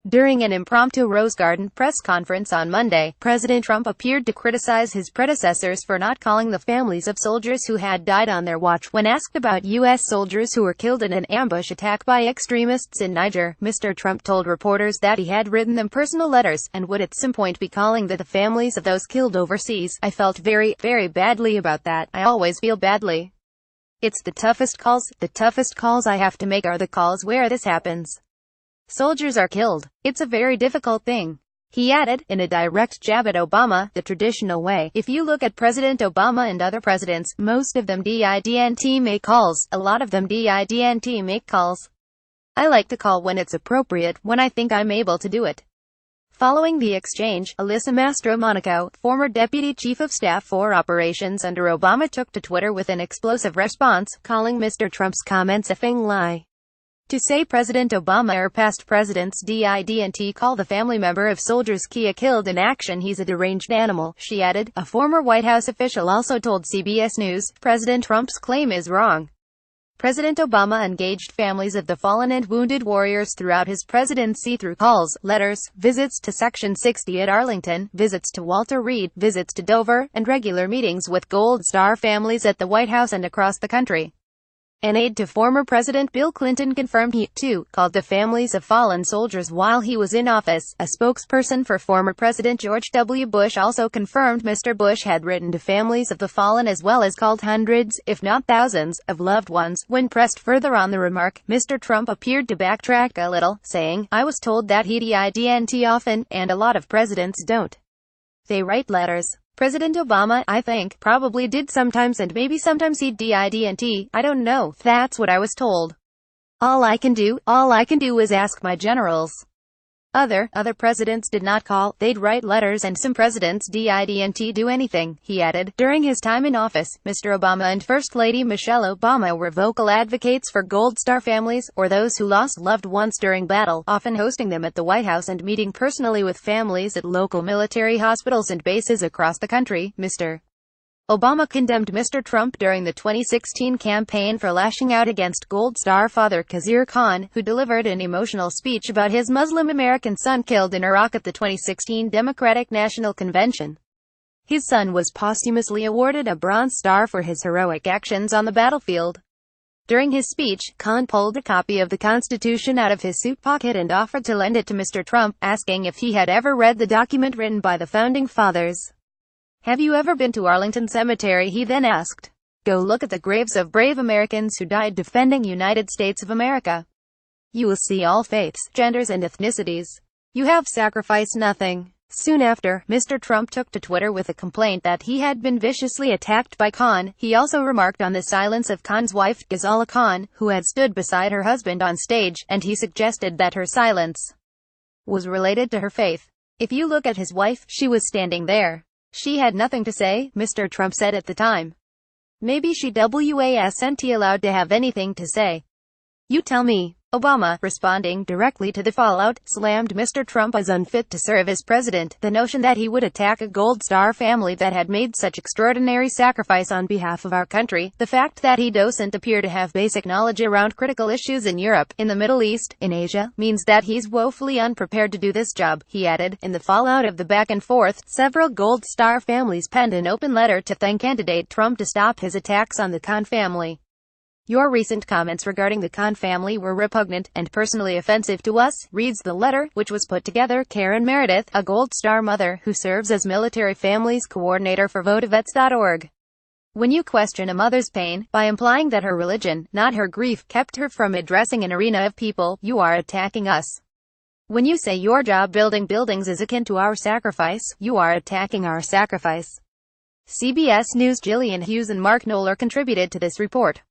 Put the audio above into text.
During an impromptu Rose Garden press conference on Monday, President Trump appeared to criticize his predecessors for not calling the families of soldiers who had died on their watch. When asked about U.S. soldiers who were killed in an ambush attack by extremists in Niger, Mr. Trump told reporters that he had written them personal letters, and would at some point be calling the families of those killed overseas. "I felt very, very badly about that. I always feel badly. It's the toughest calls. The toughest calls I have to make are the calls where this happens. Soldiers are killed. It's a very difficult thing." He added, in a direct jab at Obama, the traditional way. "If you look at President Obama and other presidents, most of them didn't make calls. A lot of them didn't make calls. I like to call when it's appropriate, when I think I'm able to do it." Following the exchange, Alyssa Mastromonaco, former Deputy Chief of Staff for Operations under Obama, took to Twitter with an explosive response, calling Mr. Trump's comments a "fing lie." To say President Obama or past presidents didn't call the family member of soldiers killed in action, he's a deranged animal, she added. A former White House official also told CBS News, President Trump's claim is wrong. President Obama engaged families of the fallen and wounded warriors throughout his presidency through calls, letters, visits to Section 60 at Arlington, visits to Walter Reed, visits to Dover, and regular meetings with Gold Star families at the White House and across the country. An aide to former President Bill Clinton confirmed he, too, called the families of fallen soldiers while he was in office. A spokesperson for former President George W. Bush also confirmed Mr. Bush had written to families of the fallen as well as called hundreds, if not thousands, of loved ones. When pressed further on the remark, Mr. Trump appeared to backtrack a little, saying, "I was told that he didn't often, and a lot of presidents don't. They write letters. President Obama, I think, probably did sometimes, and maybe sometimes he didn't. I don't know. That's what I was told. All I can do is ask my generals. Other presidents did not call. They'd write letters, and some presidents didn't do anything," he added. During his time in office, Mr. Obama and First Lady Michelle Obama were vocal advocates for Gold Star families, or those who lost loved ones during battle, often hosting them at the White House and meeting personally with families at local military hospitals and bases across the country. Mr. Obama condemned Mr. Trump during the 2016 campaign for lashing out against Gold Star father Khizr Khan, who delivered an emotional speech about his Muslim American son killed in Iraq at the 2016 Democratic National Convention. His son was posthumously awarded a Bronze Star for his heroic actions on the battlefield. During his speech, Khan pulled a copy of the Constitution out of his suit pocket and offered to lend it to Mr. Trump, asking if he had ever read the document written by the Founding Fathers. "Have you ever been to Arlington Cemetery?" he then asked. "Go look at the graves of brave Americans who died defending United States of America. You will see all faiths, genders and ethnicities. You have sacrificed nothing." Soon after, Mr. Trump took to Twitter with a complaint that he had been viciously attacked by Khan. He also remarked on the silence of Khan's wife, Ghazala Khan, who had stood beside her husband on stage, and he suggested that her silence was related to her faith. "If you look at his wife, she was standing there. She had nothing to say," Mr. Trump said at the time. "Maybe she wasn't allowed to have anything to say. You tell me." Obama, responding directly to the fallout, slammed Mr. Trump as unfit to serve as president. The notion that he would attack a Gold Star family that had made such extraordinary sacrifice on behalf of our country, the fact that he doesn't appear to have basic knowledge around critical issues in Europe, in the Middle East, in Asia, means that he's woefully unprepared to do this job, he added. In the fallout of the back and forth, several Gold Star families penned an open letter to thank candidate Trump to stop his attacks on the Khan family. "Your recent comments regarding the Khan family were repugnant and personally offensive to us," reads the letter, which was put together. Karen Meredith, a Gold Star mother who serves as military families coordinator for VoteVets.org. "When you question a mother's pain, by implying that her religion, not her grief, kept her from addressing an arena of people, you are attacking us. When you say your job building buildings is akin to our sacrifice, you are attacking our sacrifice." CBS News' Gillian Hughes and Mark Knoller contributed to this report.